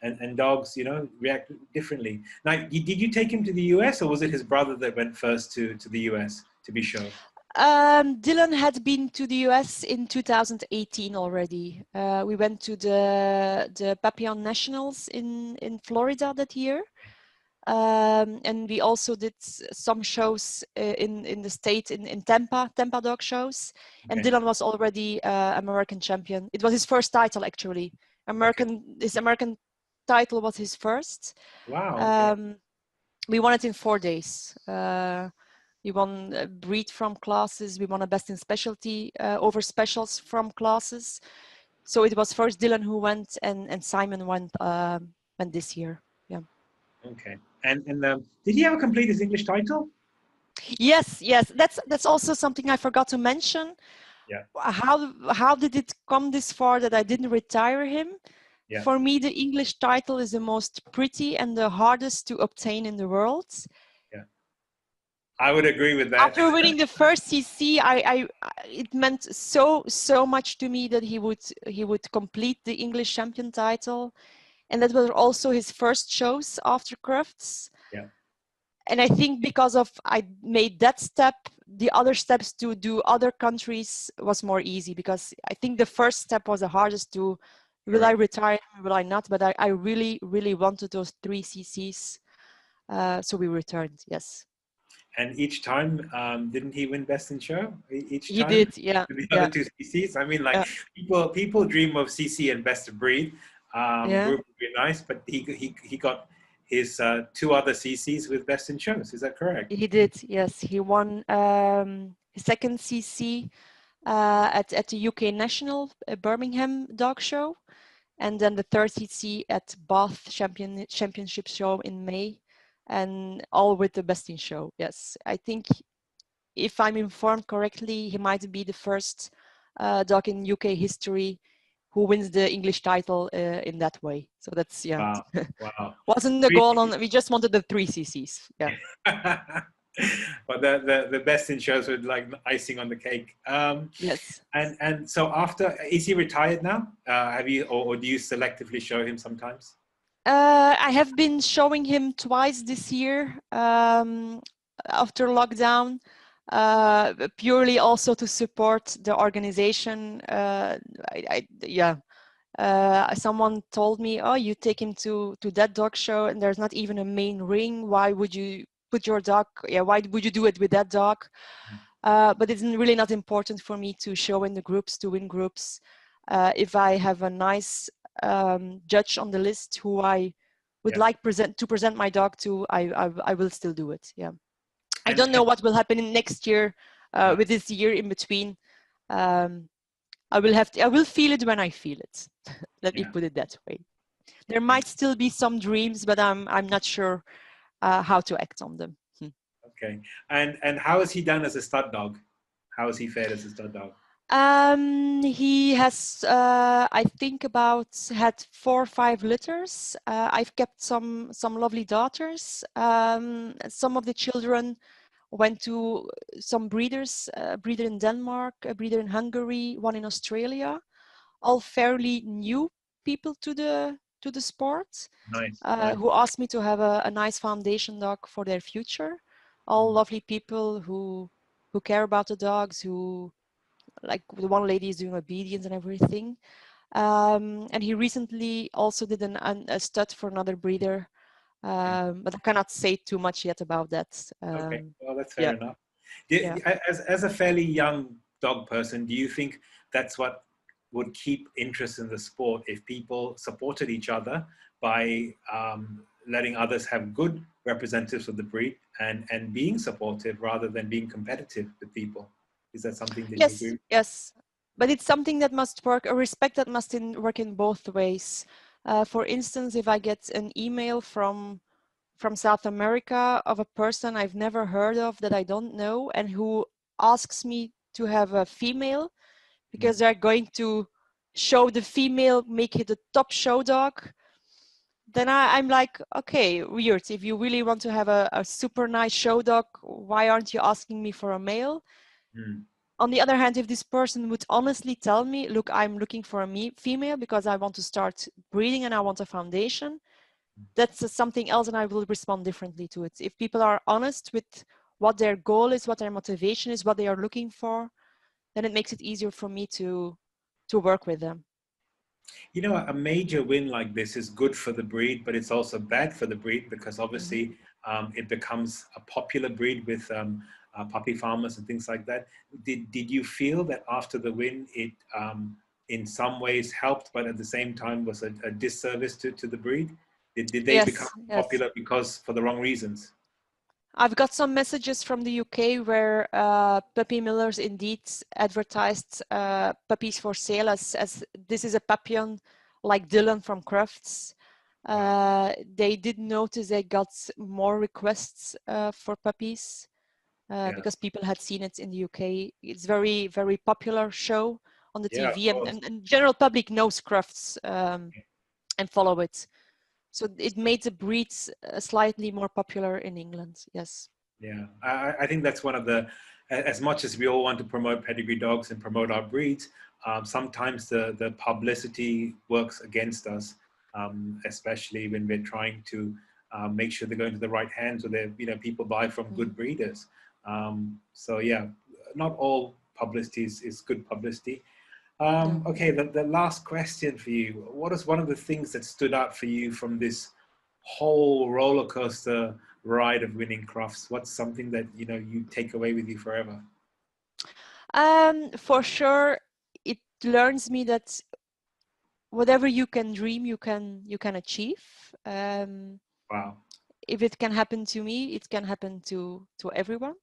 And dogs, react differently. Now, did you take him to the US, or was it his brother that went first to the US to be shown? Dylan had been to the US in 2018 already. We went to the Papillon Nationals in Florida that year. And we also did some shows in the state, in Tampa dog shows. And Dylan was already American champion. It was his first title, actually. His American title was his first. Wow. We won it in 4 days. We won breed from classes. We won a best in specialty over specials from classes. So it was first Dylan who went, and Simon went this year. Yeah. Okay. And did he ever complete his English title? Yes. That's also something I forgot to mention. Yeah. How did it come this far that I didn't retire him? Yeah. For me, the English title is the most pretty and the hardest to obtain in the world. I would agree with that. After winning the first CC, it meant so much to me that he would complete the English champion title, and that were also his first shows after Crufts. Yeah. And I think because I made that step, the other steps to do other countries was more easy, because I think the first step was the hardest to, will I retire, will I not? But I really, really wanted those 3 CCs. So we returned, yes. And each time, didn't he win Best in Show? Each time? He did, yeah. The other 2 CCs. I mean, people dream of CC and Best of Breed. Group would be nice, but he got his 2 other CCs with Best in Shows. Is that correct? He did, yes. He won second CC at the UK National Birmingham Dog Show, and then the third CC at Bath Championship Show in May, and all with the Best in Show. Yes, I think if I'm informed correctly, he might be the first dog in UK history who wins the English title in that way. So that's, yeah. Wow, wow. Wasn't the goal on, we just wanted the 3 CCs. Yeah. Well, the best in shows were like icing on the cake. Yes. And so after, is he retired now? Have you, or do you selectively show him sometimes? I have been showing him twice this year after lockdown, purely also to support the organization. Yeah. Someone told me, oh, you take him to that dog show and there's not even a main ring. Why would you put your dog? Yeah, why would you do it with that dog? But it's really not important for me to show in the groups, to win groups. If I have a nice judge on the list who I would like to present my dog to, I will still do it. Yeah. I don't know what will happen in next year with this year in between. I will feel it when I feel it. Let me put it that way. There might still be some dreams, but I'm not sure how to act on them. Okay. And how has he done as a stud dog? How has he fared as a stud dog? He has, I think, had 4 or 5 litters. I've kept some lovely daughters. Some of the children went to some breeders, a breeder in Denmark, a breeder in Hungary, one in Australia, all fairly new people to the sport. Nice. Who asked me to have a nice foundation dog for their future. All lovely people who care about the dogs, who, like the one lady is doing obedience and everything. And he recently also did a stud for another breeder. But I cannot say too much yet about that. Okay, well, that's fair enough. Yeah. As a fairly young dog person, do you think that's what would keep interest in the sport, if people supported each other by letting others have good representatives of the breed and being supportive rather than being competitive with people? Is that something that you agree with? Yes. But it's something that must work, a respect that must work in both ways. For instance, if I get an email from South America of a person I've never heard of, that I don't know, and who asks me to have a female because they're going to show the female, make it a top show dog, then I'm like, okay, weird. If you really want to have a super nice show dog, why aren't you asking me for a male? On the other hand, if this person would honestly tell me, look, I'm looking for a female because I want to start breeding and I want a foundation, that's something else, and I will respond differently to it. If people are honest with what their goal is, what their motivation is, what they are looking for, then it makes it easier for me to work with them. You know, a major win like this is good for the breed, but it's also bad for the breed because obviously it becomes a popular breed with puppy farmers and things like that. Did you feel that after the win, it in some ways helped, but at the same time was a disservice to the breed? Did they become popular because for the wrong reasons? I've got some messages from the UK where puppy millers indeed advertised puppies for sale as this is a Papillon like Dylan from Crufts. They did notice they got more requests for puppies because people had seen it in the UK. It's very, very popular show on the TV, and general public knows Crufts and follow it. So it made the breeds slightly more popular in England, yes. Yeah, I think that's one of the, as much as we all want to promote pedigree dogs and promote our breeds, sometimes the publicity works against us, especially when we're trying to make sure they're going to the right hands, or they're, people buy from good breeders. So yeah, not all publicity is good publicity. Okay, the last question for you. What is one of the things that stood out for you from this whole roller coaster ride of winning Crufts? What's something that you take away with you forever? For sure, it learns me that whatever you can dream, you can achieve. Wow. If it can happen to me, it can happen to everyone.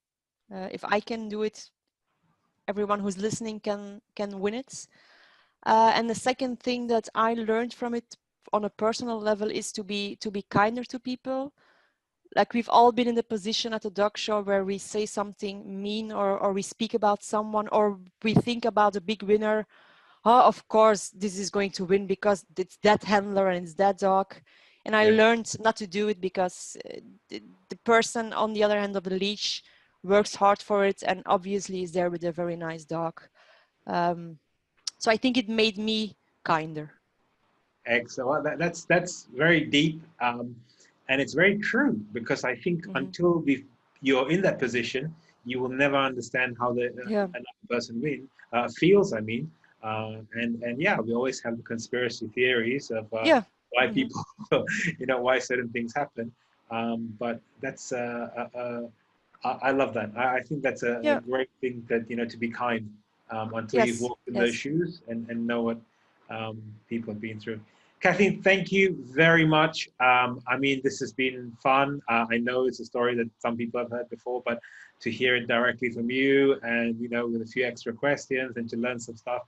If I can do it, everyone who's listening can win it. And the second thing that I learned from it on a personal level is to be kinder to people. Like, we've all been in the position at a dog show where we say something mean, or we speak about someone, or we think about a big winner. Oh, of course, this is going to win because it's that handler and it's that dog. And I Yeah. learned not to do it, because the person on the other end of the leash works hard for it and obviously is there with a very nice dog. So I think it made me kinder. Excellent. Well, that's very deep, and it's very true, because I think until you're in that position, you will never understand how Yeah. another person feels. I mean, and yeah, we always have the conspiracy theories of Yeah. why people, why certain things happen. But that's I love that. I think that's a Yeah. great thing, that to be kind, until you've Yes. walked in those Yes. shoes, and know what people have been through. Kathleen, thank you very much. I mean, this has been fun. I know it's a story that some people have heard before, but to hear it directly from you, and with a few extra questions, and to learn some stuff.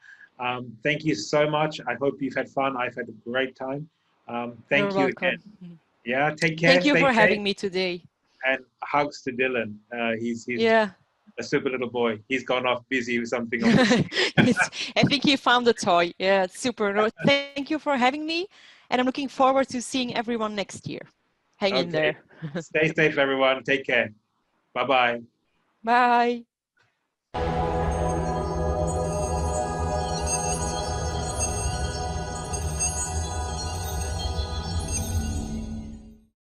Thank you so much. I hope you've had fun. I've had a great time. You're Thank you again. welcome. Yeah, take care, Thank you stay for safe, having me today. and hugs to Dylan. He's Yeah. a super little boy. He's gone off busy with something on the screen. I think he found a toy. Yeah, it's super. No, thank you for having me. And I'm looking forward to seeing everyone next year. Hang in Okay. there. Stay safe, everyone. Take care. Bye bye. Bye.